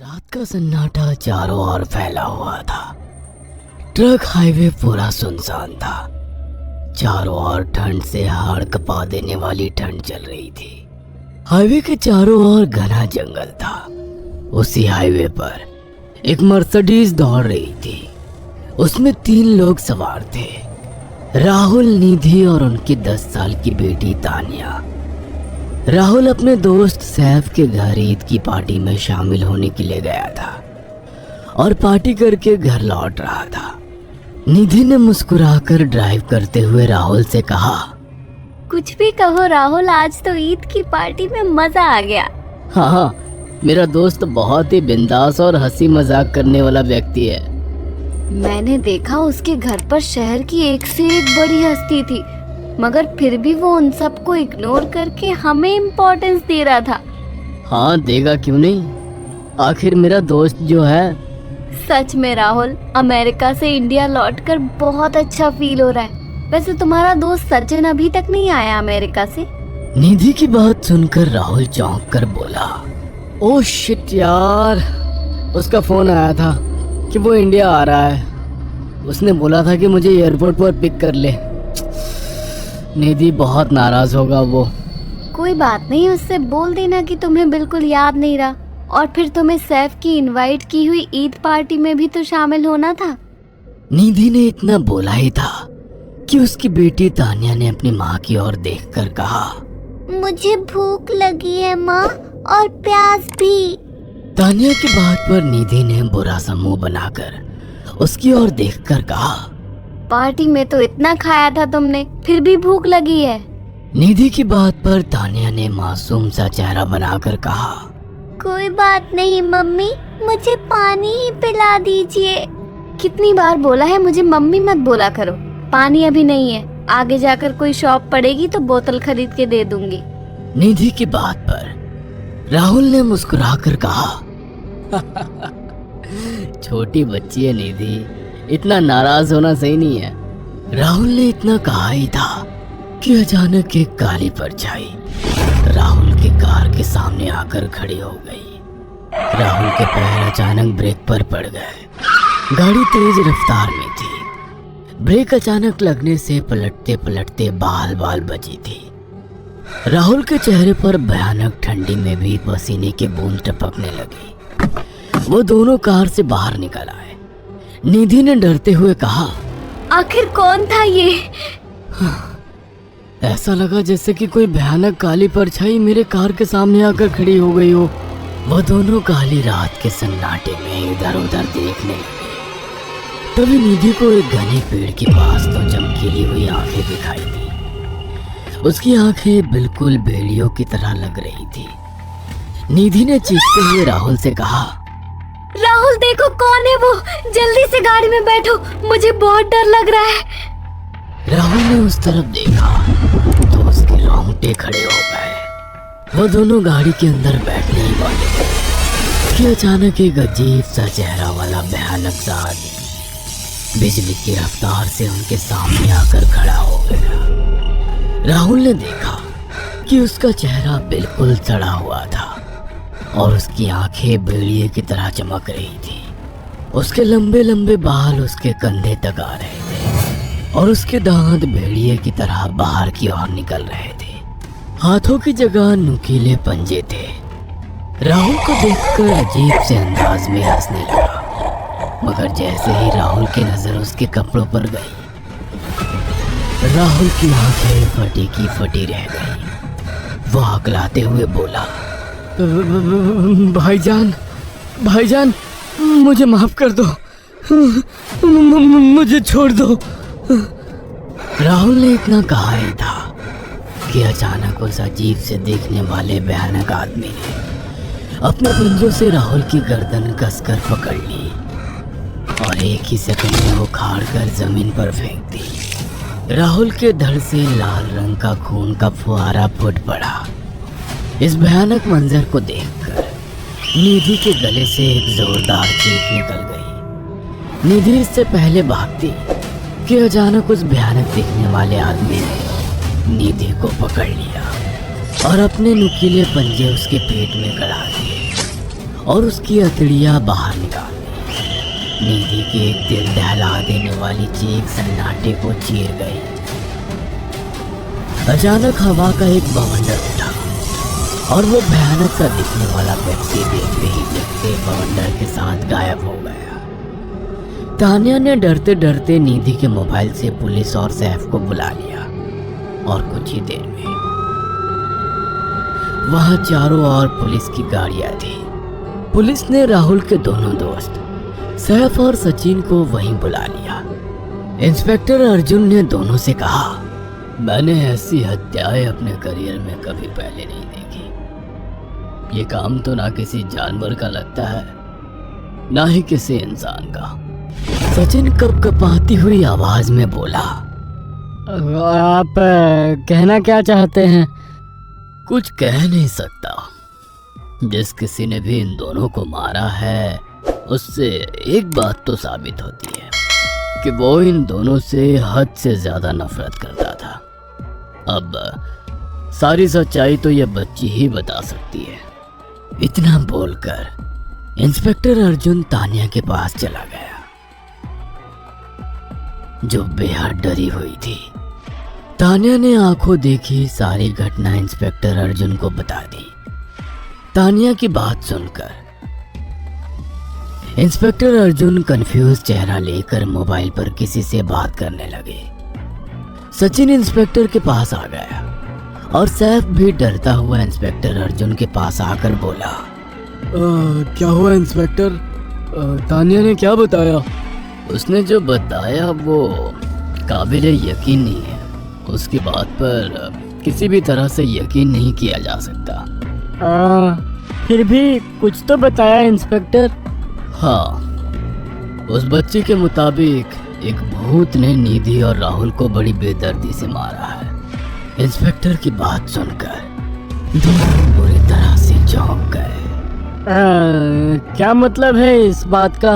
रात का सन्नाटा चारों ओर फैला हुआ था। ट्रक हाईवे पूरा सुनसान था। चारों ओर ठंड से हाड़ कपा देने वाली ठंड चल रही थी। हाईवे के चारों ओर घना जंगल था। उसी हाईवे पर एक मर्सिडीज दौड़ रही थी। उसमें 3 लोग सवार थे, राहुल, निधि और उनकी 10 साल की बेटी तानिया। राहुल अपने दोस्त सैफ के घर ईद की पार्टी में शामिल होने के लिए गया था और पार्टी करके घर लौट रहा था। निधि ने मुस्कुराकर ड्राइव करते हुए राहुल से कहा, कुछ भी कहो राहुल, आज तो ईद की पार्टी में मजा आ गया। हाँ, मेरा दोस्त बहुत ही बिंदास और हंसी मजाक करने वाला व्यक्ति है। मैंने देखा उसके घर पर शहर की एक से एक बड़ी हस्ती थी, मगर फिर भी वो उन सबको इग्नोर करके हमें इम्पोर्टेंस दे रहा था। हाँ, देगा क्यों नहीं, आखिर मेरा दोस्त जो है। सच में राहुल, अमेरिका से इंडिया लौटकर बहुत अच्छा फील हो रहा है। वैसे तुम्हारा दोस्त सचिन अभी तक नहीं आया अमेरिका से? निधि की बात सुनकर राहुल चौंक कर बोला, ओह शिट यार, उसका फोन आया था कि वो इंडिया आ रहा है। उसने बोला था कि मुझे एयरपोर्ट पर पिक कर ले। निधि बहुत नाराज होगा वो। कोई बात नहीं, उससे बोल देना कि तुम्हें बिल्कुल याद नहीं रहा, और फिर तुम्हें सैफ की इनवाइट की हुई ईद पार्टी में भी तो शामिल होना था। निधि ने इतना बोला ही था कि उसकी बेटी तानिया ने अपनी माँ की ओर देखकर कहा, मुझे भूख लगी है माँ, और प्यास भी। तानिया की बात पर निधि ने बुरा सा मुंह बनाकर उसकी ओर देखकर कहा, पार्टी में तो इतना खाया था तुमने, फिर भी भूख लगी है। निधि की बात पर तानिया ने मासूम सा चेहरा बनाकर कहा, कोई बात नहीं मम्मी, मुझे पानी ही पिला दीजिए। कितनी बार बोला है मुझे मम्मी मत बोला करो। पानी अभी नहीं है, आगे जाकर कोई शॉप पड़ेगी तो बोतल खरीद के दे दूंगी। निधि की बात पर राहुल ने मुस्कुराकर कहा, छोटी बच्ची है निधि, इतना नाराज होना सही नहीं है। राहुल ने इतना कहा ही था कि अचानक एक काली परछाई राहुल की कार के सामने आकर खड़ी हो गई। राहुल के पैर अचानक ब्रेक पर पड़ गए। गाड़ी तेज रफ्तार में थी। ब्रेक अचानक लगने से पलटते पलटते बाल बाल बची थी। राहुल के चेहरे पर भयानक ठंडी में भी पसीने की बूंद टपकने लगी। वो दोनों कार से बाहर निकल आए। निधि ने डरते हुए कहा, आखिर कौन था ये? ऐसा लगा जैसे कि कोई भयानक काली परछाई मेरे कार के सामने आकर खड़ी हो गई हो। वो दोनों काली रात के सन्नाटे में इधर उधर देखने लगे। तभी निधि को एक घने पेड़ के पास तो चमकीली हुई आंखें दिखाई दी। उसकी आंखें बिल्कुल भेड़ियों की तरह लग रही थी। निधि ने चीखते हुए राहुल से कहा, राहुल देखो कौन है वो, जल्दी से गाड़ी में बैठो, मुझे बहुत डर लग रहा है। राहुल ने उस तरफ देखा तो उसके रोंगटे खड़े हो गए। वो दोनों गाड़ी के अंदर बैठने ही वाले थे कि अचानक एक अजीब सा चेहरा वाला भयानक सा आदमी बिजली की रफ्तार से उनके सामने आकर खड़ा हो गया। राहुल ने देखा कि उसका चेहरा बिल्कुल सड़ा हुआ था और उसकी आंखें भेड़िए की तरह चमक रही थी। उसके लंबे लंबे बाल उसके कंधे तक आ रहे थे और उसके दांत भेड़िए की तरह बाहर की ओर निकल रहे थे। हाथों की जगह नुकीले पंजे थे। राहुल को देखकर अजीब से अंदाज में हंसने लगा, मगर जैसे ही राहुल की नजर उसके कपड़ों पर गई, राहुल की आंखें फटी की फटी रह गई। वो हकलाते हुए बोला, भाईजान, भाईजान, मुझे माफ कर दो, मुझे छोड़ दो। राहुल ने इतना कहा ही था कि अचानक उस अजीब से देखने वाले भयानक आदमी ने अपने पंजों से राहुल की गर्दन कसकर पकड़ ली और एक ही सेकंड में वो उखाड़ कर जमीन पर फेंक दी। राहुल के धड़ से लाल रंग का खून का फुहारा फूट पड़ा। इस भयानक मंजर को देखकर निधि के गले से एक जोरदार चीख निकल गई। निधि इससे पहले भागती कि अचानक उस भयानक दिखने वाले आदमी ने निधि को पकड़ लिया और अपने नुकीले पंजे उसके पेट में गड़ा दिए और उसकी हथेलियां बाहर निकाल दी। निधि की एक दिल दहला देने वाली चीख सन्नाटे को चीर गई। अचानक हवा का एक बवंडर उठा और वो भयानक सा दिखने वाला व्यक्ति देखते ही देखते बवंडर के साथ गायब हो गया। तानिया ने डरते डरते निधि के मोबाइल से पुलिस और सैफ को बुला लिया और कुछ ही देर में वहां चारों ओर पुलिस की गाड़ियां थी। पुलिस ने राहुल के दोनों दोस्त सैफ और सचिन को वहीं बुला लिया। इंस्पेक्टर अर्जुन ने दोनों से कहा, मैंने ऐसी हत्याएं अपने करियर में कभी पहले नहीं देखी। ये काम तो ना किसी जानवर का लगता है, ना ही किसी इंसान का। सचिन कपकपाती हुई आवाज में बोला, आप कहना क्या चाहते हैं? कुछ कह नहीं सकता। जिस किसी ने भी इन दोनों को मारा है उससे एक बात तो साबित होती है कि वो इन दोनों से हद से ज्यादा नफरत करता था। अब सारी सच्चाई तो ये बच्ची ही बता सकती है। इतना बोलकर इंस्पेक्टर अर्जुन तानिया के पास चला गया, जो बेहद डरी हुई थी। तानिया ने आंखों देखी सारी घटना इंस्पेक्टर अर्जुन को बता दी। तानिया की बात सुनकर इंस्पेक्टर अर्जुन कंफ्यूज चेहरा लेकर मोबाइल पर किसी से बात करने लगे। सचिन इंस्पेक्टर के पास आ गया और सैफ भी डरता हुआ इंस्पेक्टर अर्जुन के पास आकर बोला, क्या हुआ इंस्पेक्टर? तानिया ने क्या बताया? उसने जो बताया वो काबिले यकीन नहीं है। उसकी बात पर किसी भी तरह से यकीन नहीं किया जा सकता। फिर भी कुछ तो बताया इंस्पेक्टर। हाँ, उस बच्चे के मुताबिक एक भूत ने निधि और राहुल को बड़ी बेदर्दी से मारा है। इंस्पेक्टर की बात सुनकर दोनों बुरी तरह से चौंक गए। क्या मतलब है इस बात का?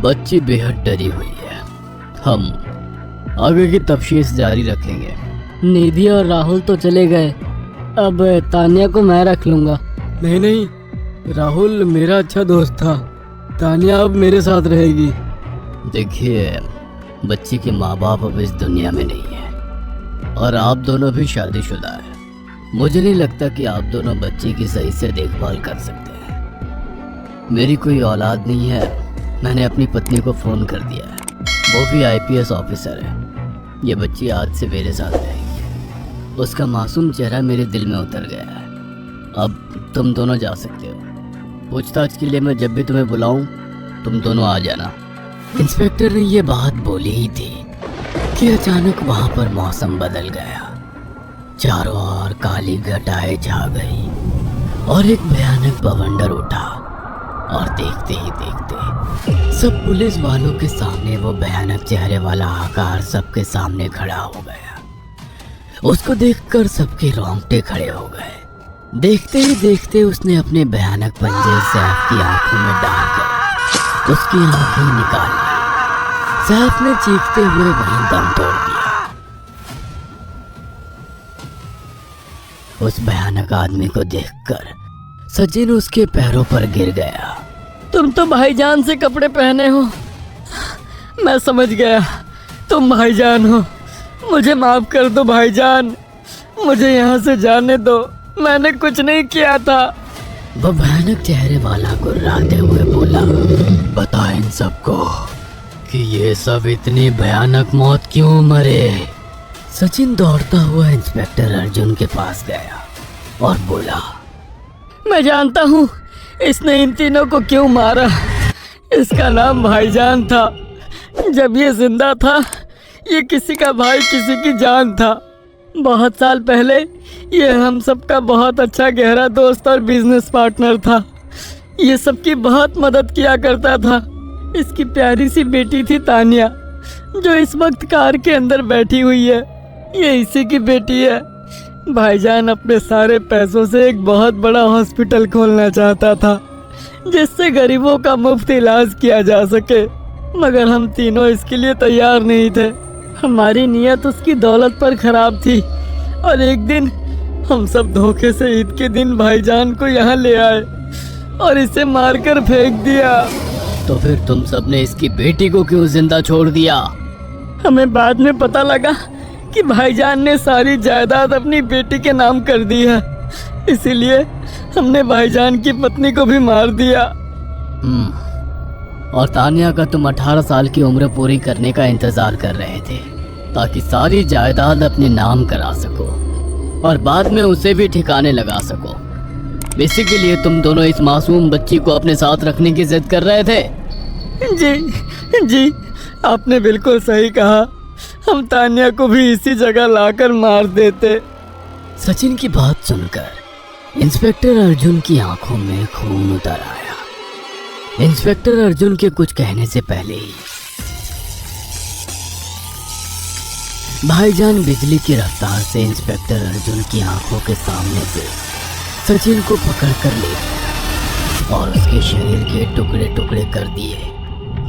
बच्ची बेहद डरी हुई है। हम आगे की तफ्तीश जारी रखेंगे। निधि और राहुल तो चले गए, अब तानिया को मैं रख लूंगा। नहीं, राहुल मेरा अच्छा दोस्त था। तानिया अब मेरे साथ रहेगी। देखिए, बच्ची के माँ बाप अब इस दुनिया में नहीं है और आप दोनों भी शादीशुदा है। मुझे नहीं लगता कि आप दोनों बच्ची की सही से देखभाल कर सकते हैं। मेरी कोई औलाद नहीं है। मैंने अपनी पत्नी को फ़ोन कर दिया है, वो भी आईपीएस ऑफिसर है। ये बच्ची आज से मेरे साथ रहेगी। उसका मासूम चेहरा मेरे दिल में उतर गया है। अब तुम दोनों जा सकते हो। पूछताछ के लिए मैं जब भी तुम्हें बुलाऊं तुम दोनों आ जाना। इंस्पेक्टर ने ये बात बोली ही थी कि अचानक वहां पर मौसम बदल गया। चारों ओर काली घटाएं छा गई और एक भयानक बवंडर उठा और देखते ही देखते सब पुलिस वालों के सामने वो भयानक चेहरे वाला आकार सबके सामने खड़ा हो गया। उसको देखकर सबके रोंगटे खड़े हो गए। देखते ही देखते उसने अपने भयानक पंजे सैफ की आंखों में डालकर उसकी आंखें निकाल ली। सैफ ने चीखते हुए वहीं दम तोड़ दिया। उस भयानक आदमी को देखकर सचिन उसके पैरों पर गिर गया। तुम तो भाईजान से कपड़े पहने हो। मैं समझ गया, तुम भाईजान हो। मुझे माफ कर दो भाईजान, मुझे यहाँ से जाने दो। मैंने कुछ नहीं किया था। वह भयानक चेहरे वाला गुर्राते हुए बोला, बता इन सबको कि ये सब इतनी भयानक मौत क्यों मरे। सचिन दौड़ता हुआ इंस्पेक्टर अर्जुन के पास गया और बोला, मैं जानता हूँ इसने इन तीनों को क्यों मारा। इसका नाम भाईजान था। जब ये जिंदा था ये किसी का भाई किसी की जान था। बहुत साल पहले ये हम सबका बहुत अच्छा गहरा दोस्त और बिजनेस पार्टनर था। ये सबकी बहुत मदद किया करता था। इसकी प्यारी सी बेटी थी तानिया, जो इस वक्त कार के अंदर बैठी हुई है। ये इसी की बेटी है। भाईजान अपने सारे पैसों से एक बहुत बड़ा हॉस्पिटल खोलना चाहता था जिससे गरीबों का मुफ्त इलाज किया जा सके, मगर हम तीनों इसके लिए तैयार नहीं थे। हमारी नीयत उसकी दौलत पर खराब थी और एक दिन हम सब धोखे से ईद के दिन भाईजान को यहाँ ले आए और इसे मारकर फेंक दिया। तो फिर तुम सबने इसकी बेटी को क्यों जिंदा छोड़ दिया? हमें बाद में पता लगा कि भाईजान ने सारी जायदाद अपनी बेटी के नाम कर दी है, इसीलिए हमने भाईजान की पत्नी को भी मार दिया। और तानिया का तुम 18 साल की उम्र पूरी करने का इंतजार कर रहे थे ताकि सारी जायदाद अपने नाम करा सको और बाद में उसे भी ठिकाने लगा सको। बेसिकली तुम दोनों इस मासूम बच्ची को अपने साथ रखने की जिद कर रहे थे। जी, आपने बिल्कुल सही कहा। हम तानिया को भी इसी जगह लाकर मार देते। सचिन की बात सुनकर इंस्पेक्टर अर्जुन की आंखों में खून उतर आया। इंस्पेक्टर अर्जुन के कुछ कहने से पहले ही भाईजान बिजली की रफ्तार से इंस्पेक्टर अर्जुन की आंखों के सामने से सचिन को पकड़कर ले गया और उसके शरीर के टुकड़े टुकड़े कर दिए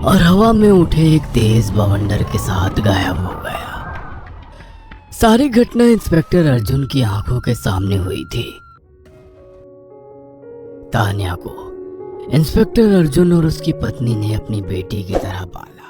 और हवा में उठे एक तेज बवंडर के साथ गायब हो गया। सारी घटना इंस्पेक्टर अर्जुन की आंखों के सामने हुई थी। तानिया को इंस्पेक्टर अर्जुन और उसकी पत्नी ने अपनी बेटी की तरह पाला।